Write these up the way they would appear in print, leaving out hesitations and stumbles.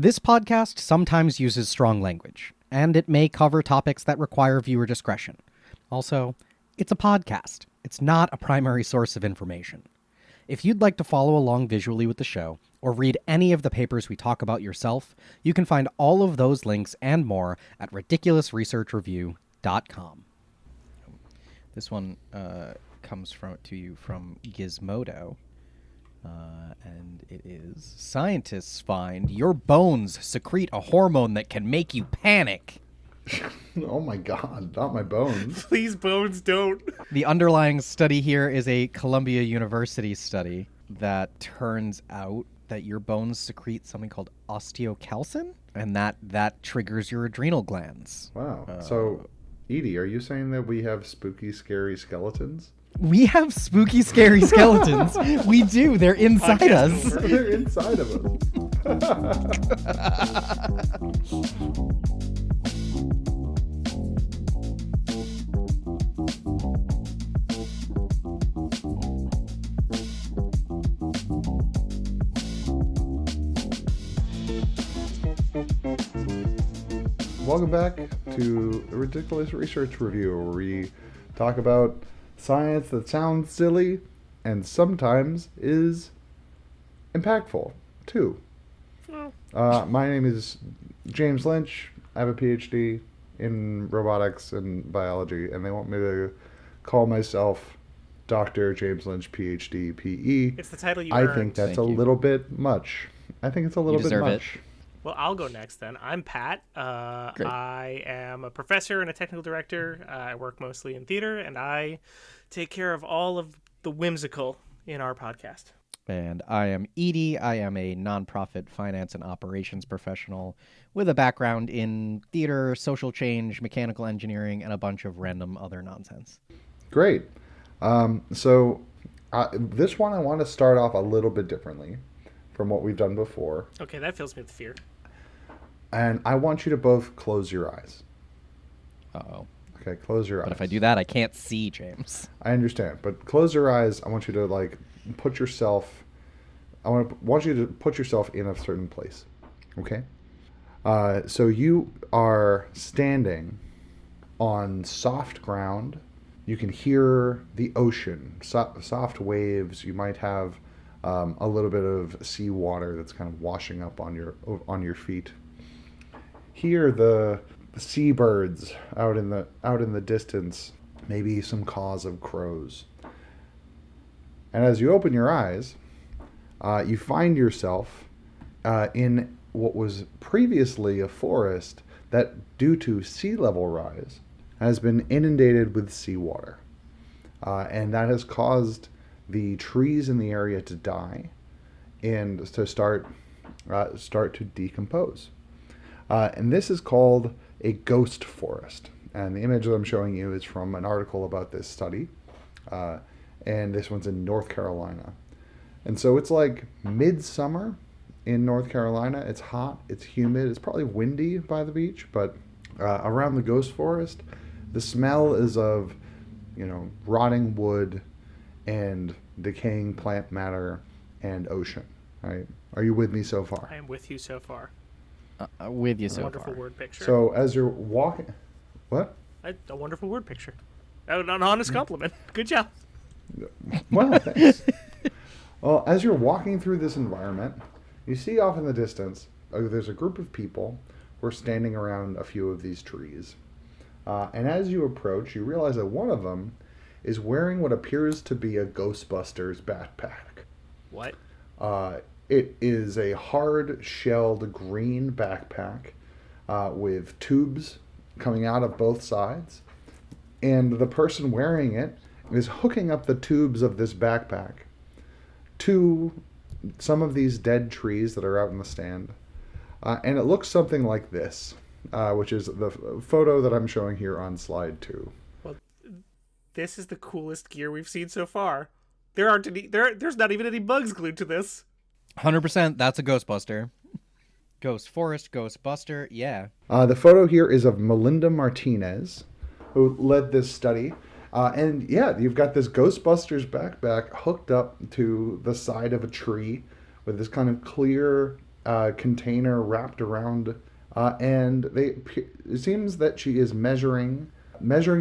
This podcast sometimes uses strong language, and it may cover topics that require viewer discretion. Also, it's a podcast. It's not a primary source of information. If you'd like to follow along visually with the show, or read any of the papers we talk about yourself, you can find all of those links and more at ridiculousresearchreview.com. This one comes to you from Gizmodo. And it is, scientists find your bones secrete a hormone that can make you panic. Oh my god, not my bones. Please, bones, don't. The underlying study here is a Columbia University study that turns out that your bones secrete something called osteocalcin, and that triggers your adrenal glands. Wow. So, Edie, are you saying that we have spooky, scary skeletons? We have spooky, scary skeletons. We do. They're inside us. They're inside of us. Welcome back to the Ridiculous Research Review, where we talk about science that sounds silly and sometimes is impactful, too. My name is James Lynch. I have a PhD in robotics and biology, and they want me to call myself Dr. James Lynch, PhD, PE. It's the title you I earned. think that's Thank you. little bit much. I think it's a little bit deserve much. it. Well, I'll go next then. I'm Pat. Great. I am a professor and a technical director. I work mostly in theater, and I take care of all of the whimsical in our podcast. And I am Edie. I am a nonprofit finance and operations professional with a background in theater, social change, mechanical engineering, and a bunch of random other nonsense. Great. This one I want to start off a little bit differently from what we've done before. Okay, that fills me with fear. And I want you to both close your eyes. Uh-oh. Okay, close your eyes. But if I do that, I can't see, James. I understand, but close your eyes. I want you to put yourself. I want you to put yourself in a certain place. Okay. So you are standing on soft ground. You can hear the ocean, soft waves. You might have a little bit of sea water that's kind of washing up on your feet. Hear the seabirds out in the distance, maybe some caws of crows. And as you open your eyes, you find yourself in what was previously a forest that, due to sea level rise, has been inundated with seawater. And that has caused the trees in the area to die and to start to decompose. And this is called a ghost forest. And the image that I'm showing you is from an article about this study. And this one's in North Carolina. And so it's like midsummer in North Carolina. It's hot, it's humid, it's probably windy by the beach, but around the ghost forest, the smell is of, rotting wood and decaying plant matter and ocean. Right? Are you with me so far? I am with you so far. With you so Wonderful far. word picture. So as you're walking, what? A wonderful word picture. An honest compliment. Good job. Well, thanks. Well, as you're walking through this environment, you see off in the distance, there's a group of people who are standing around a few of these trees. And as you approach, you realize that one of them is wearing what appears to be a Ghostbusters backpack. What? It is a hard-shelled green backpack with tubes coming out of both sides. And the person wearing it is hooking up the tubes of this backpack to some of these dead trees that are out in the stand. And it looks something like this, which is the photo that I'm showing here on slide 2. Well, this is the coolest gear we've seen so far. There's not even any bugs glued to this. 100%, that's a Ghostbuster. Ghost Forest, Ghostbuster, yeah. The photo here is of Melinda Martinez, who led this study. And yeah, you've got this Ghostbusters backpack hooked up to the side of a tree with this kind of clear container wrapped around, and it seems that she is measuring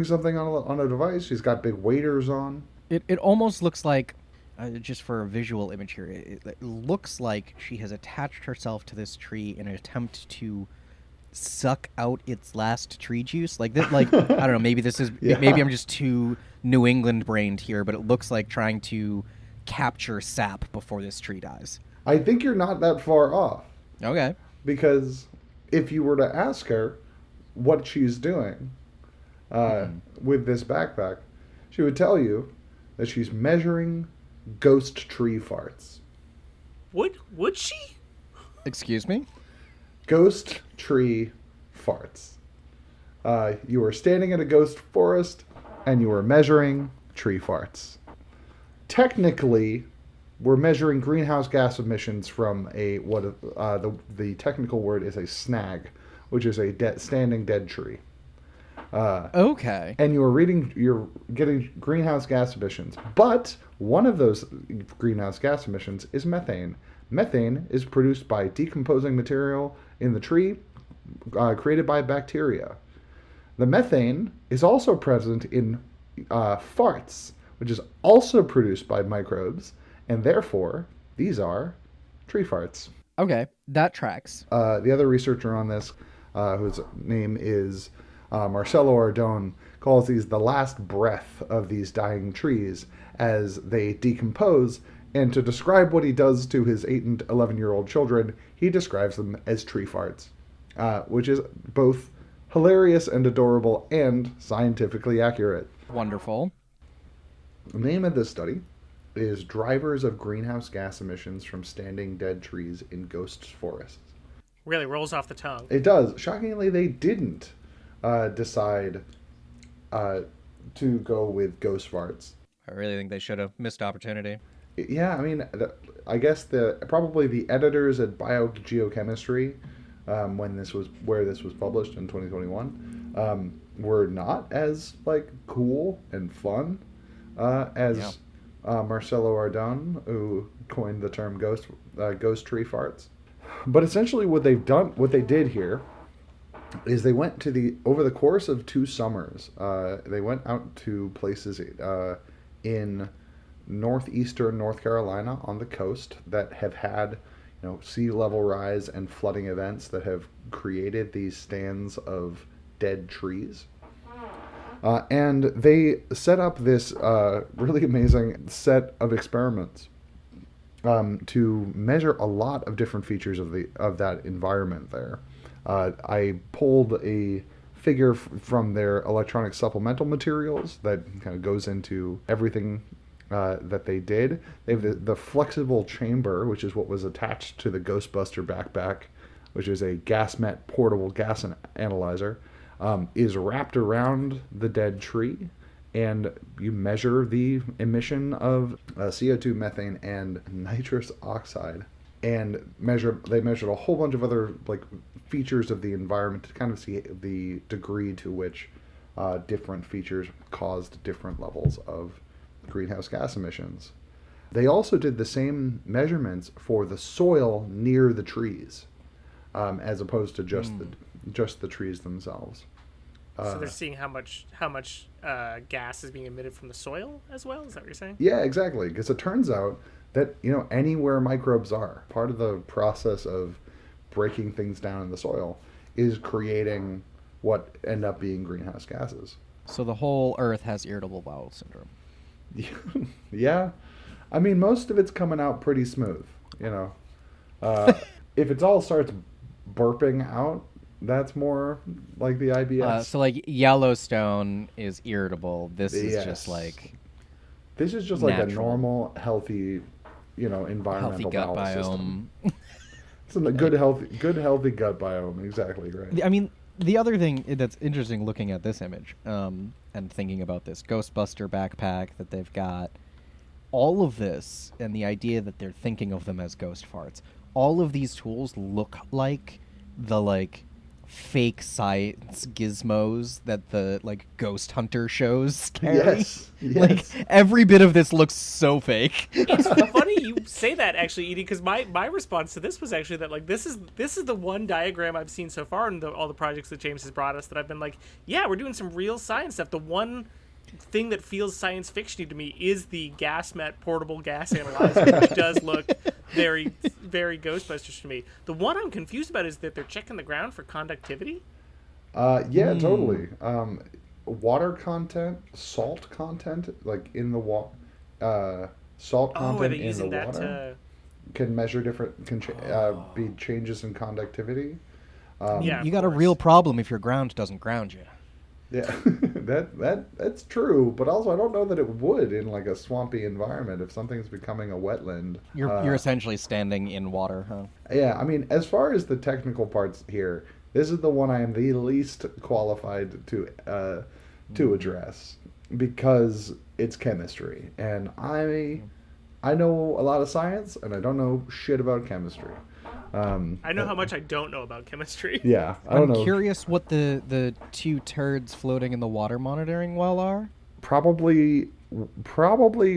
something on a device. She's got big waders on. It almost looks like, just for a visual image here, it looks like she has attached herself to this tree in an attempt to suck out its last tree juice. Like that, like I don't know. Maybe this is maybe I'm just too New England brained here, but it looks like trying to capture sap before this tree dies. I think you're not that far off. Okay. Because if you were to ask her what she's doing with this backpack, she would tell you that she's measuring ghost tree farts. Would she? Excuse me? Ghost tree farts. You are standing in a ghost forest and you are measuring tree farts. Technically, we're measuring greenhouse gas emissions from the technical word is a snag, which is a standing dead tree. Okay. And you're getting greenhouse gas emissions. But one of those greenhouse gas emissions is methane. Methane is produced by decomposing material in the tree created by bacteria. The methane is also present in farts, which is also produced by microbes, and therefore these are tree farts. Okay, that tracks. The other researcher on this, whose name is Marcelo Ardone, calls these the last breath of these dying trees as they decompose. And to describe what he does to his 8 and 11-year-old children, he describes them as tree farts, which is both hilarious and adorable and scientifically accurate. Wonderful. The name of this study is Drivers of Greenhouse Gas Emissions from Standing Dead Trees in Ghost Forests. Really rolls off the tongue. It does. Shockingly, they didn't decide to go with ghost farts. I really think they should have missed opportunity. Yeah, I mean, I guess probably the editors at Biogeochemistry, where this was published in 2021, were not as cool and fun as Marcelo Ardone, who coined the term ghost tree farts. But essentially, what they did here, is they went over the course of 2 summers. They went out to places in northeastern North Carolina on the coast that have had sea level rise and flooding events that have created these stands of dead trees. And they set up this really amazing set of experiments to measure a lot of different features of that environment there. I pulled a figure from their electronic supplemental materials that kind of goes into everything that they did. They have the flexible chamber, which is what was attached to the Ghostbuster backpack, which is a GasMet portable gas analyzer, is wrapped around the dead tree, and you measure the emission of CO2, methane, and nitrous oxide. And they measured a whole bunch of other features of the environment to kind of see the degree to which different features caused different levels of greenhouse gas emissions. They also did the same measurements for the soil near the trees, as opposed to just the trees themselves. So they're seeing how much gas is being emitted from the soil as well? Is that what you're saying? Yeah, exactly. Because it turns out that anywhere microbes are, part of the process of breaking things down in the soil is creating what end up being greenhouse gases. So the whole Earth has irritable bowel syndrome. Yeah, I mean, most of it's coming out pretty smooth. If it all starts burping out, that's more like the IBS. So Yellowstone is irritable. This is just This is just like a normal, healthy, environmental healthy gut bowel biome. system. It's a good healthy gut biome. Exactly right. I mean, the other thing that's interesting looking at this image and thinking about this Ghostbuster backpack that they've got, all of this and the idea that they're thinking of them as ghost farts, all of these tools look like the fake science gizmos that the like ghost hunter shows carry. Yes. Like every bit of this looks so fake. It's funny you say that, actually, Edie, because my response to this was actually that, like, this is the one diagram I've seen so far in all the projects that James has brought us that I've been like, yeah, we're doing some real science stuff. The one thing that feels science fictiony to me is the GasMet portable gas analyzer, which does look very, very Ghostbusters to me. The one I'm confused about is that they're checking the ground for conductivity. Yeah, totally. Water content, salt content, like in the salt content are they in using the that water can measure be changes in conductivity. Yeah, You got a real problem if your ground doesn't ground you. Yeah, that's true. But also, I don't know that it would in like a swampy environment if something's becoming a wetland. You're essentially standing in water, huh? Yeah, I mean, as far as the technical parts here, this is the one I am the least qualified to address because it's chemistry, and I know a lot of science, and I don't know shit about chemistry. I know how much I don't know about chemistry. Yeah, I don't I'm know. curious what the two turds floating in the water monitoring well are. Probably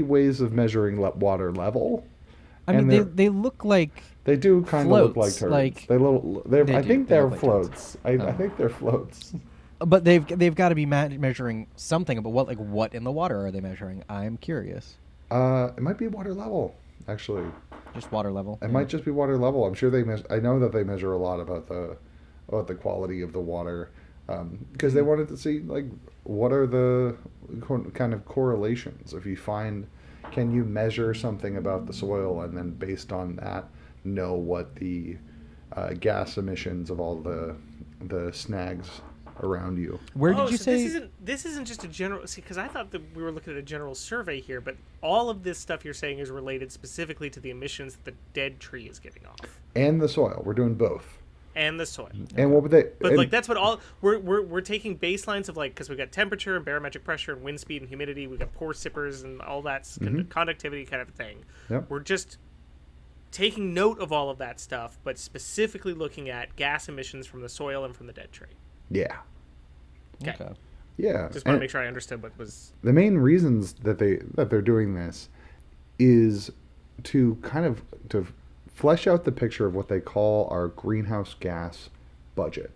ways of measuring water level. I mean, they look like they do kind of look like floats, turds. like- I think They they're look like turds. floats. I think they're floats. but they've got to be measuring something. But what in the water are they measuring? I'm curious. It might be water level, actually. Just water level. It might just be water level. I'm sure they measure. I know that they measure a lot about the quality of the water, because they wanted to see like what are the kind of correlations. If you find, can you measure something about the soil and then based on that know what the gas emissions of all the snags around you. Where did you say? This isn't just a general. See, because I thought that we were looking at a general survey here, but all of this stuff you're saying is related specifically to the emissions that the dead tree is giving off, And the soil. We're doing both. and the soil. And what would they? But and- like that's what all we're taking baselines of, like, because we got temperature and barometric pressure and wind speed and humidity. We got pore sippers and all that conductivity kind of thing. Yep. We're just taking note of all of that stuff, but specifically looking at gas emissions from the soil and from the dead tree. Yeah. Okay. Yeah. Just want to make sure I understood what was. The main reasons that they're doing this is to kind of to flesh out the picture of what they call our greenhouse gas budget.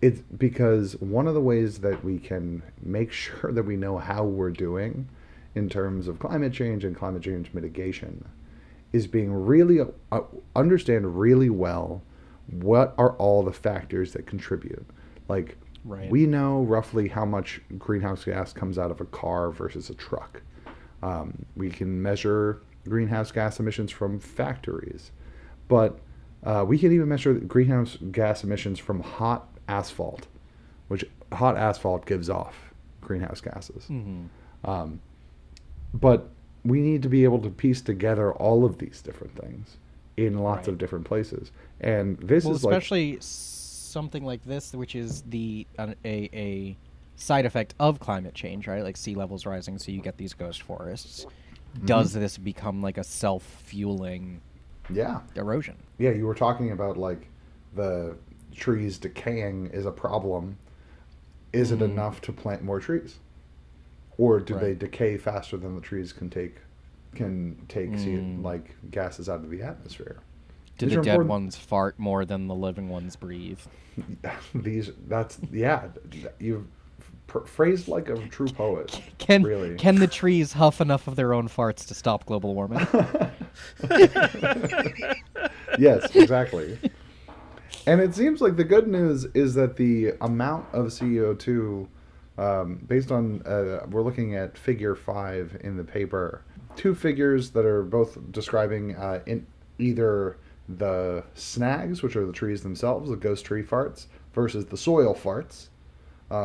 It's because one of the ways that we can make sure that we know how we're doing in terms of climate change and climate change mitigation is being really understand really well what are all the factors that contribute. Like, Right. we know roughly how much greenhouse gas comes out of a car versus a truck. We can measure greenhouse gas emissions from factories, but we can even measure greenhouse gas emissions from hot asphalt, which hot asphalt gives off greenhouse gases. But we need to be able to piece together all of these different things in lots of different places. And this is especially something like this, which is a side effect of climate change, right? Like sea levels rising, so you get these ghost forests. Does this become like a self-fueling erosion? Yeah, you were talking about like the trees decaying is a problem. Is it enough to plant more trees? Or do they decay faster than the trees can take like gases out of the atmosphere? Do These the are dead important. ones fart more than the living ones breathe? You've phrased like a true poet. Can really. can the trees huff enough of their own farts to stop global warming? Yes, exactly. And it seems like the good news is that the amount of CO2, based on, we're looking at figure 5 in the paper, two figures that are both describing in either the snags, which are the trees themselves, the ghost tree farts, versus the soil farts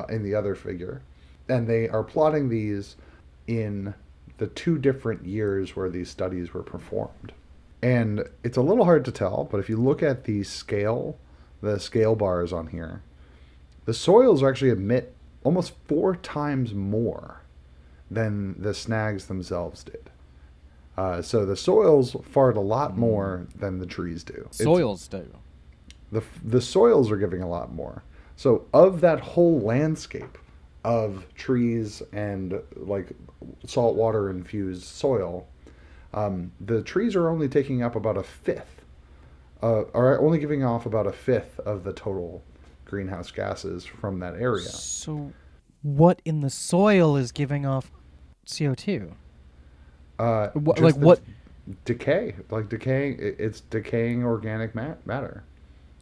in the other figure. And they are plotting these in the 2 different years where these studies were performed. And it's a little hard to tell, but if you look at the scale bars on here, the soils actually emit almost 4 times more than the snags themselves did. So the soils fart a lot more than the trees do. Soils do. The soils are giving a lot more. So of that whole landscape of trees and like saltwater infused soil, the trees are only taking up about a fifth, are only giving off about a fifth of the total greenhouse gases from that area. So, what in the soil is giving off CO2? Just What decay, like decaying, it's decaying organic matter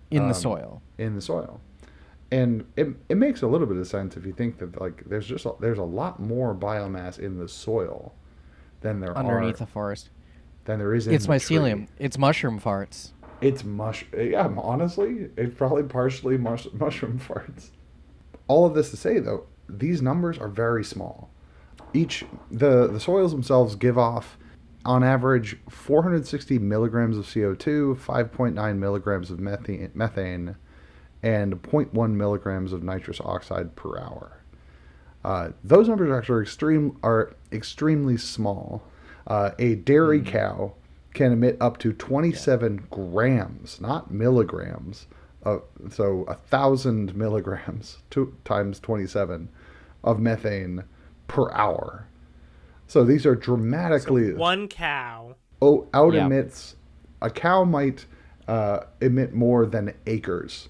in the soil? in the soil. And it makes a little bit of sense if you think that like there's a lot more biomass in the soil than there Underneath are a forest. than there is in It's the mycelium. tree. It's mushroom farts. It's yeah, honestly, it's probably partially mushroom farts. All of this to say though, these numbers are very small. The soils themselves give off on average 460 milligrams of CO2, 5.9 milligrams of methane, and zero point 0.1 milligrams of nitrous oxide per hour. Those numbers actually are extremely small. A dairy cow can emit up to 27 grams, not milligrams. So 1,000 milligrams times 27 of methane per hour. So these are dramatically. So one cow. Emits. A cow might emit more than acres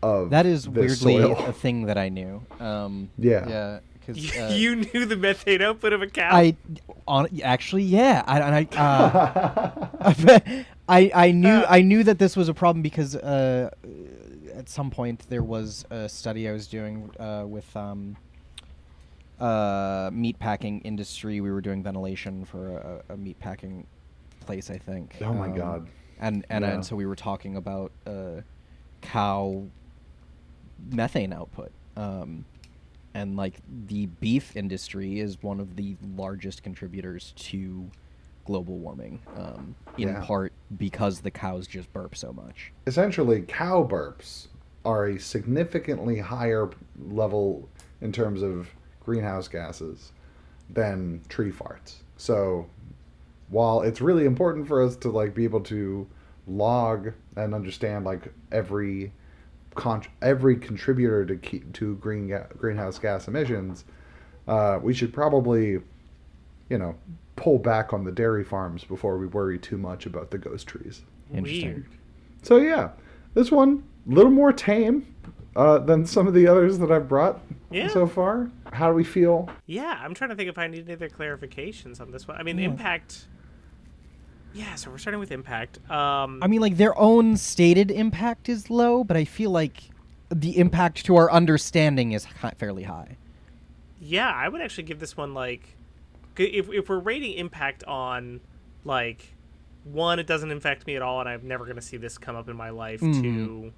of. That is this weirdly soil. a thing that I knew. Yeah. Yeah. Because You knew the methane output of a cow? Actually, yeah. I knew that this was a problem because at some point there was a study I was doing with meat packing industry. We were doing ventilation for a meat packing place, I think. Oh my God. And so we were talking about cow methane output. And like the beef industry is one of the largest contributors to global warming, in part because the cows just burp so much. Essentially, cow burps are a significantly higher level in terms of greenhouse gases than tree farts. So while it's really important for us to like be able to log and understand like every contributor to greenhouse gas emissions, we should probably, pull back on the dairy farms before we worry too much about the ghost trees. Interesting. Weird. So yeah, this one a little more tame than some of the others that I've brought so far. How do we feel? Yeah, I'm trying to think if I need any other clarifications on this one. I mean, impact. Yeah, so we're starting with impact. I mean, like, their own stated impact is low, but I feel like the impact to our understanding is fairly high. Yeah, I would actually give this one, like, if we're rating impact on, like, 1, it doesn't affect me at all, and I'm never going to see this come up in my life, 2,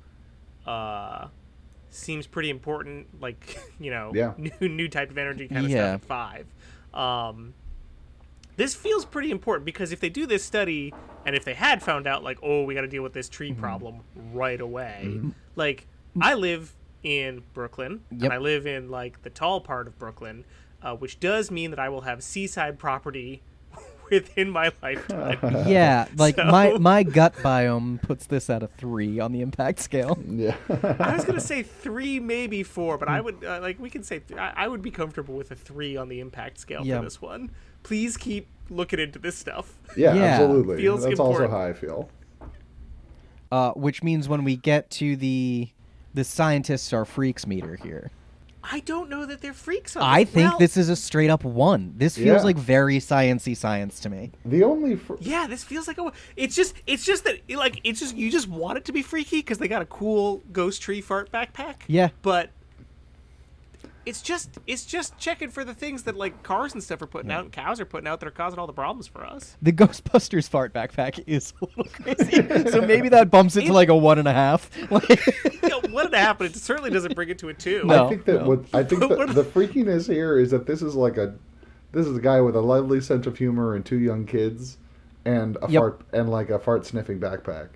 seems pretty important, like, new type of energy kind of stuff at 5. This feels pretty important because if they do this study and if they had found out like, oh, we got to deal with this tree problem right away, like I live in Brooklyn and I live in like the tall part of Brooklyn, which does mean that I will have seaside property within my lifetime. Yeah, like So- my gut biome puts this at a 3 on the impact scale. Yeah. I was gonna say 3, maybe 4, but I would we can say I would be comfortable with a 3 on the impact scale for this one. Please keep looking into this stuff. Yeah, Yeah. absolutely. Feels That's important. also how I feel. Which means when we get to the scientists are freaks meter here, I don't know that they're freaks on I this. think Well, this is a straight up 1. This feels Yeah. like very sciencey science to me. The only Yeah, this feels like a. It's just that you just want it to be freaky because they got a cool ghost tree fart backpack. Yeah. But it's just checking for the things that like cars and stuff are putting out and cows are putting out that are causing all the problems for us. The Ghostbusters fart backpack is a little crazy, so maybe that bumps it to like a 1.5. Like, You know, 1.5, but it certainly doesn't bring it to a 2. No. I think that the freakiness here is that this is a guy with a lovely sense of humor and 2 young kids, and a fart sniffing backpack.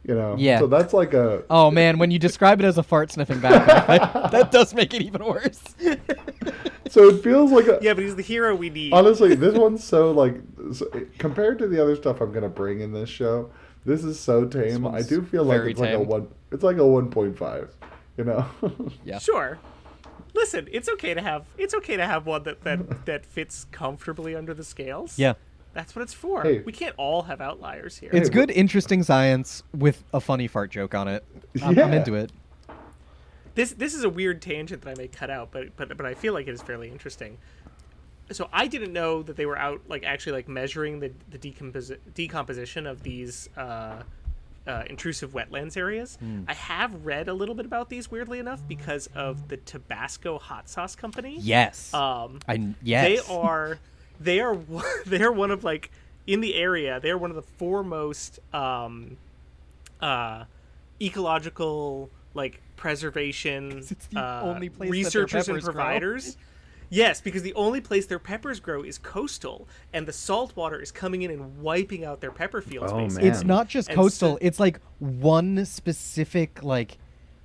Yeah. So that's like a. oh man, when you describe it as a fart sniffing backpack, that does make it even worse. So it feels like a. Yeah, but he's the hero we need. Honestly, this one's so compared to the other stuff I'm gonna bring in this show, This is so tame. I one's do feel like very it's like a tame. one. It's like a 1.5. You know. Yeah. Sure. Listen, it's okay to have one that fits comfortably under the scales. Yeah. That's what it's for. Hey. We can't all have outliers here. It's Hey, good, interesting science with a funny fart joke on it. I'm Yeah. into it. This is a weird tangent that I may cut out, but I feel like it is fairly interesting. So I didn't know that they were out actually measuring the decomposition of these intrusive wetlands areas. I have read a little bit about these, weirdly enough, because of the Tabasco hot sauce company. Yes. Yes. They are one of in the area. They are one of the foremost ecological preservation it's the only place that their researchers and peppers grow. providers. Yes, because the only place their peppers grow is coastal, and the salt water is coming in and wiping out their pepper fields. Oh, basically. man. It's not just And coastal. so- It's one specific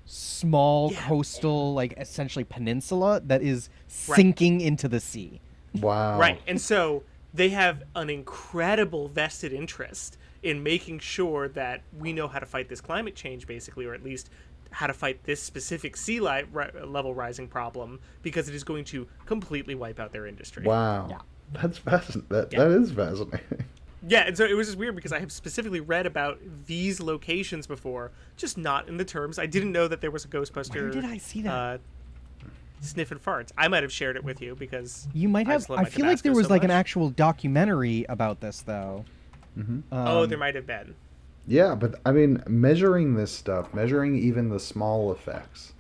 small Yeah. coastal essentially peninsula that is sinking into the sea. Wow. Right, and so they have an incredible vested interest in making sure that we know how to fight this climate change, basically, or at least how to fight this specific level rising problem, because it is going to completely wipe out their industry. Wow. Yeah. That's fascinating. That Yeah. is fascinating. Yeah, and so it was just weird because I have specifically read about these locations before, just not in the terms. I didn't know that there was a Ghostbuster. Where did I see that? Sniffing farts. I might have shared it with you because You might I have. just love I my feel like there Tabasco was so an much. actual documentary about this though. There might have been. Yeah, but I mean, measuring this stuff, measuring even the small effects,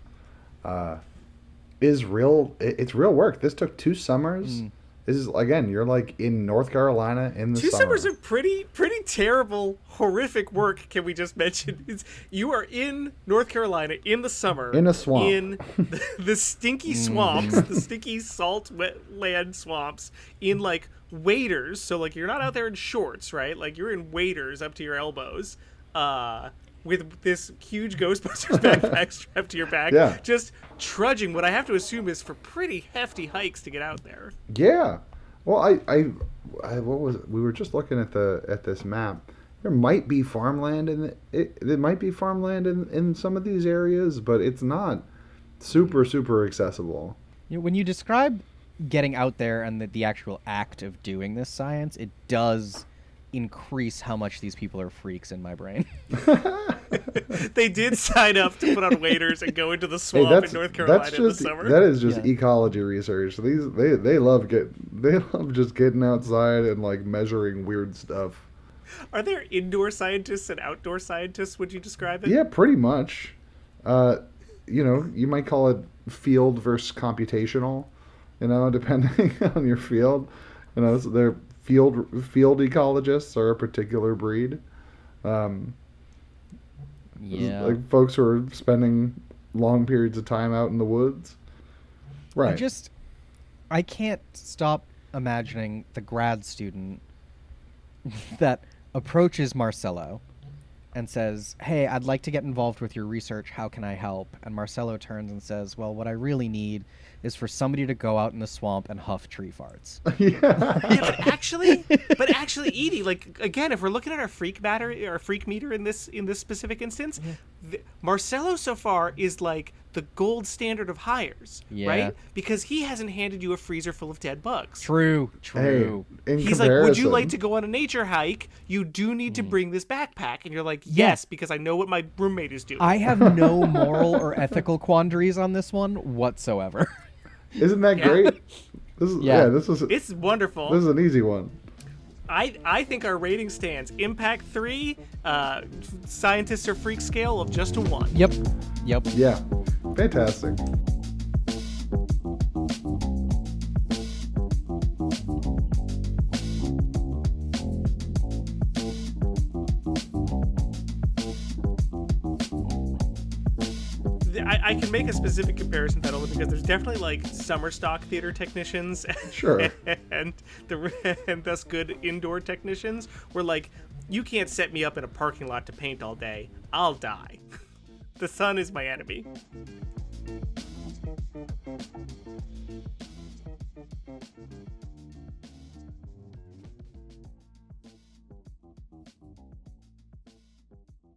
is real. It's real work. This took 2 summers. This is again, you're in North Carolina in the 2 summer. summers of pretty terrible, horrific work. Can we just mention? You are in North Carolina in the summer, In a swamp. in the stinky swamps, the stinky salt wetland swamps, in waders. So you're not out there in shorts, right? You're in waders up to your elbows, with this huge Ghostbusters backpack strapped to your back, Yeah. just trudging what I have to assume is for pretty hefty hikes to get out there. Yeah. Well, I what was it? We were just looking at this map. There might be farmland there might be farmland in some of these areas, but it's not super accessible. When you describe getting out there and the actual act of doing this science, it does increase how much these people are freaks in my brain. They did sign up to put on waders and go into the swamp in North Carolina in the summer. That is just Yeah. ecology research. They love just getting outside and measuring weird stuff. Are there indoor scientists and outdoor scientists? Would you describe it? Yeah, pretty much. You might call it field versus computational. Depending on your field. So they're field ecologists are a particular breed. Yeah. Folks who are spending long periods of time out in the woods. Right. I can't stop imagining the grad student that approaches Marcelo and says, "Hey, I'd like to get involved with your research. How can I help?" And Marcelo turns and says, "Well, what I really need is for somebody to go out in the swamp and huff tree farts." Yeah. Yeah, but actually, Edie, again, if we're looking at our freak meter in this specific instance, Marcelo so far is the gold standard of hires, Yeah. right? Because he hasn't handed you a freezer full of dead bugs. True. Hey, in He's like, "Would you comparison- like to go on a nature hike? You do need to bring this backpack." And you're like, "Yes, because I know what my roommate is doing." I have no moral or ethical quandaries on this one whatsoever. Isn't that Yeah. great? This is Yeah. It's wonderful. this is an easy one. I think our rating stands Impact 3, Scientists or Freak scale of just a 1. Yep. Yeah. Fantastic. I can make a specific comparison to that only because there's definitely summer stock theater technicians Sure. and thus good indoor technicians where you can't set me up in a parking lot to paint all day. I'll die. The sun is my enemy.